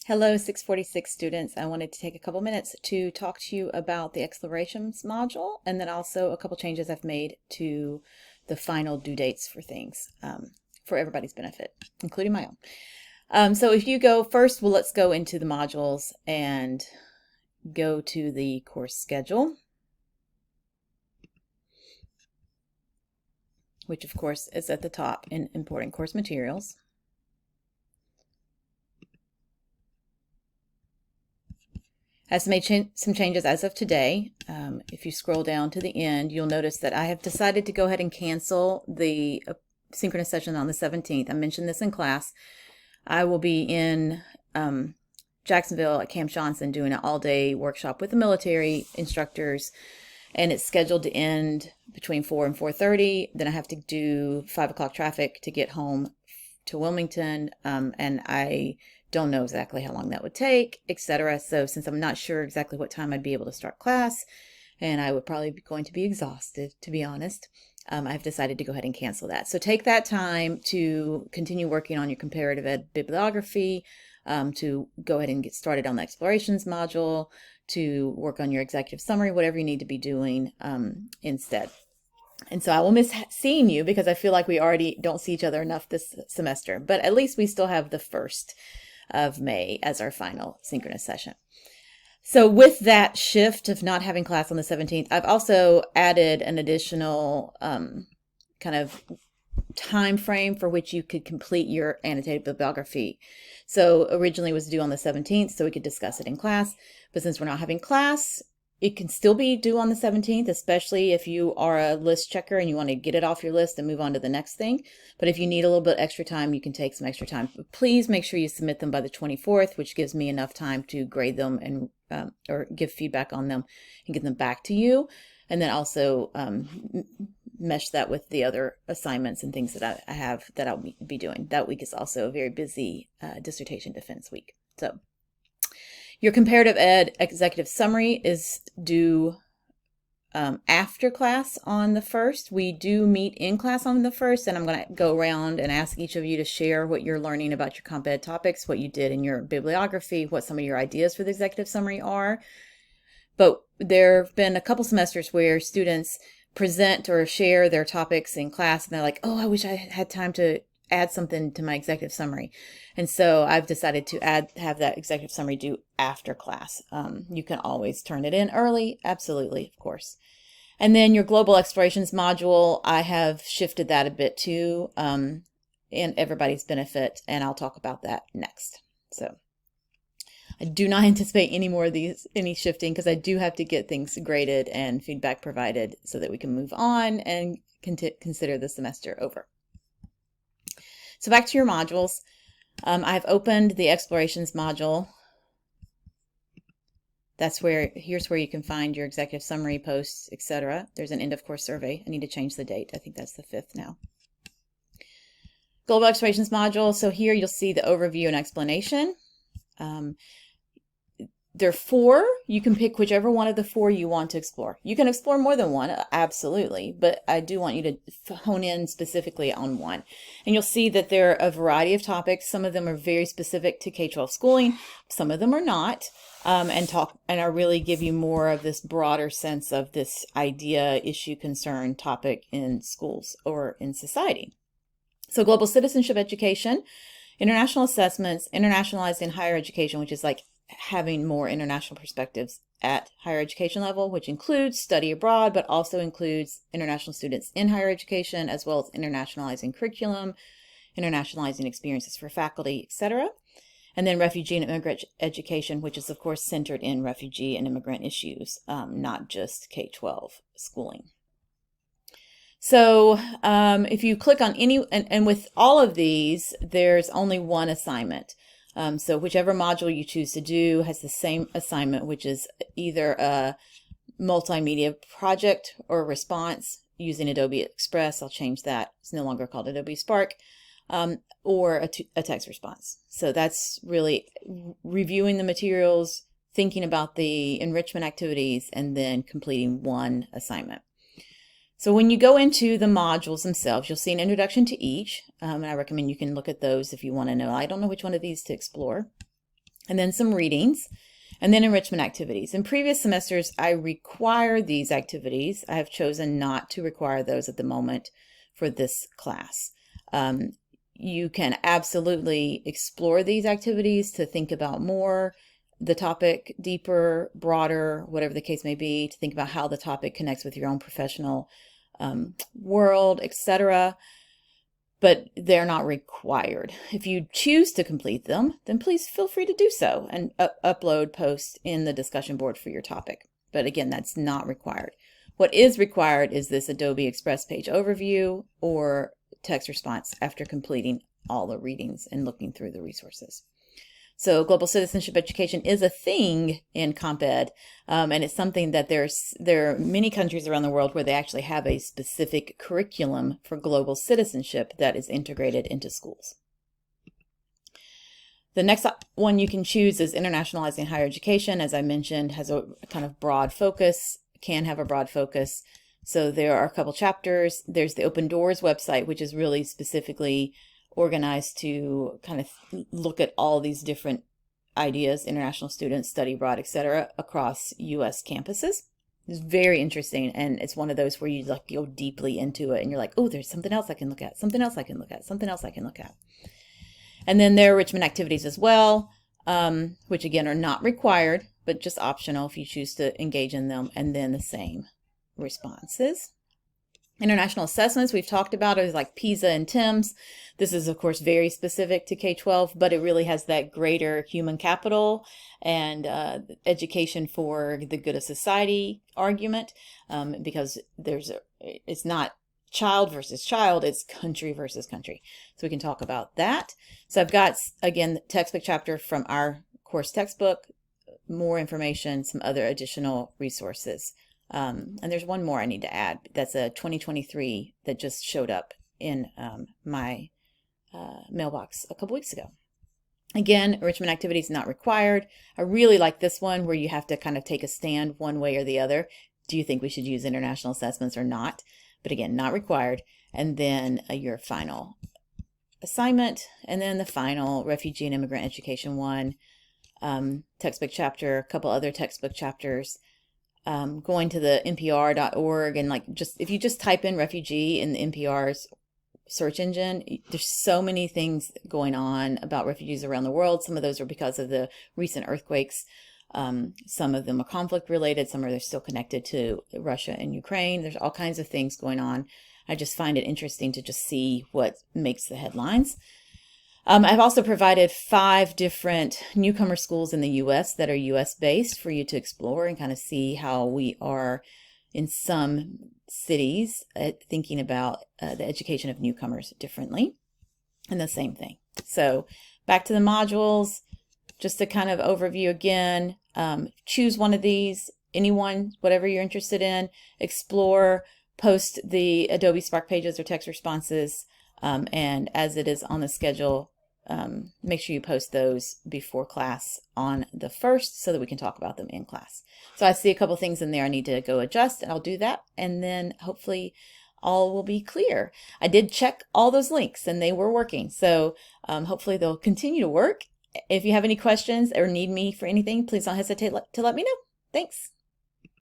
Hello, 646 students. I wanted to take a couple minutes to talk to you about the explorations module and then also a couple changes I've made to the final due dates for things for everybody's benefit, including my own. So if you go first, well, let's go into the modules and go to the course schedule, which of course is at the top in importing course materials. Has made some changes as of today. If you scroll down to the end, you'll notice that I have decided to go ahead and cancel the synchronous session on the 17th. I mentioned this in class. I will be in Jacksonville at Camp Johnson doing an all-day workshop with the military instructors, and it's scheduled to end between 4 and 4:30. Then I have to do 5 o'clock traffic to get home to Wilmington, and I don't know exactly how long that would take, etc. So since I'm not sure exactly what time I'd be able to start class, and I would probably be going to be exhausted, to be honest, I've decided to go ahead and cancel that. So take that time to continue working on your comparative ed bibliography, to go ahead and get started on the explorations module, to work on your executive summary, whatever you need to be doing instead. And so I will miss seeing you because I feel like we already don't see each other enough this semester, but at least we still have the 1st of May as our final synchronous session. So with that shift of not having class on the 17th, I've also added an additional kind of time frame for which you could complete your annotated bibliography. So originally it was due on the 17th so we could discuss it in class, but since we're not having class, it can still be due on the 17th, especially if you are a list checker and you want to get it off your list and move on to the next thing. But if you need a little bit extra time, you can take some extra time. But please make sure you submit them by the 24th, which gives me enough time to grade them and or give feedback on them and get them back to you. And then also mesh that with the other assignments and things that I have that I'll be doing. That week is also a very busy dissertation defense week. So your comparative ed executive summary is due after class on the 1st. We do meet in class on the 1st, and I'm going to go around and ask each of you to share what you're learning about your comp ed topics, what you did in your bibliography, what some of your ideas for the executive summary are. But there have been a couple semesters where students present or share their topics in class, and they're like, oh, I wish I had time to add something to my executive summary. And so I've decided to have that executive summary due after class. You can always turn it in early. Absolutely, of course. And then your global explorations module, I have shifted that a bit too, in everybody's benefit, and I'll talk about that next. So I do not anticipate any more of any shifting because I do have to get things graded and feedback provided so that we can move on and consider the semester over. So back to your modules. I've opened the explorations module. Here's where you can find your executive summary posts, etc. There's an end of course survey. I need to change the date. I think that's the 5th now. Global explorations module. So here you'll see the overview and explanation. There are 4. You can pick whichever one of the 4 you want to explore. You can explore more than one, absolutely, but I do want you to hone in specifically on one. And you'll see that there are a variety of topics. Some of them are very specific to K-12 schooling. Some of them are not, and are really give you more of this broader sense of this idea, issue, concern, topic in schools or in society. So global citizenship education, international assessments, internationalizing higher education, which is like having more international perspectives at higher education level, which includes study abroad, but also includes international students in higher education, as well as internationalizing curriculum, internationalizing experiences for faculty, etc. And then refugee and immigrant education, which is of course centered in refugee and immigrant issues, not just K-12 schooling. So if you click on any, and with all of these, there's only one assignment. So whichever module you choose to do has the same assignment, which is either a multimedia project or response using Adobe Express. I'll change that. It's no longer called Adobe Spark, or a text response. So that's really reviewing the materials, thinking about the enrichment activities, and then completing one assignment. So when you go into the modules themselves, you'll see an introduction to each, and I recommend you can look at those if you want to know. I don't know which one of these to explore. and then some readings, and then enrichment activities. In previous semesters, I required these activities. I have chosen not to require those at the moment for this class. You can absolutely explore these activities to think about more the topic deeper, broader, whatever the case may be, to think about how the topic connects with your own professional world, etc. But they're not required. If you choose to complete them, then please feel free to do so and upload posts in the discussion board for your topic. But again, that's not required. What is required is this Adobe Express page overview or text response after completing all the readings and looking through the resources. So global citizenship education is a thing in Comp Ed, and it's something that there are many countries around the world where they actually have a specific curriculum for global citizenship that is integrated into schools. The next one you can choose is internationalizing higher education. As I mentioned, has a kind of broad focus, can have a broad focus. So there are a couple chapters. There's the Open Doors website, which is really specifically organized to kind of look at all these different ideas, international students, study abroad, etc., across U.S. campuses. It's very interesting, and it's one of those where you like go deeply into it, and you're like, oh, there's something else I can look at, something else I can look at, something else I can look at. And then there are enrichment activities as well, which again are not required, but just optional if you choose to engage in them, and then the same responses. International assessments we've talked about is like PISA and TIMSS. This is, of course, very specific to K-12, but it really has that greater human capital and education for the good of society argument, because it's not child versus child, it's country versus country. So we can talk about that. So I've got, again, the textbook chapter from our course textbook, more information, some other additional resources. And there's one more I need to add. That's a 2023 that just showed up in my mailbox a couple weeks ago. Again, enrichment activities not required. I really like this one where you have to kind of take a stand one way or the other. Do you think we should use international assessments or not? But again, not required. And then your final assignment, and then the final refugee and immigrant education one, textbook chapter, a couple other textbook chapters. Going to the npr.org and like just if you just type in refugee in the NPR's search engine, there's so many things going on about refugees around the world. Some of those are because of the recent earthquakes. Some of them are conflict related. Some are still connected to Russia and Ukraine. There's all kinds of things going on. I just find it interesting to just see what makes the headlines. I've also provided 5 different newcomer schools in the U.S. that are U.S. based for you to explore and kind of see how we are in some cities thinking about the education of newcomers differently, and the same thing. So back to the modules, just a kind of overview again. Choose one of these, anyone, whatever you're interested in, explore, post the Adobe Spark pages or text responses, and as it is on the schedule, make sure you post those before class on the 1st so that we can talk about them in class. So I see a couple things in there I need to go adjust, and I'll do that, and then hopefully all will be clear. I did check all those links and they were working, so hopefully they'll continue to work. If you have any questions or need me for anything, please don't hesitate to let me know. Thanks.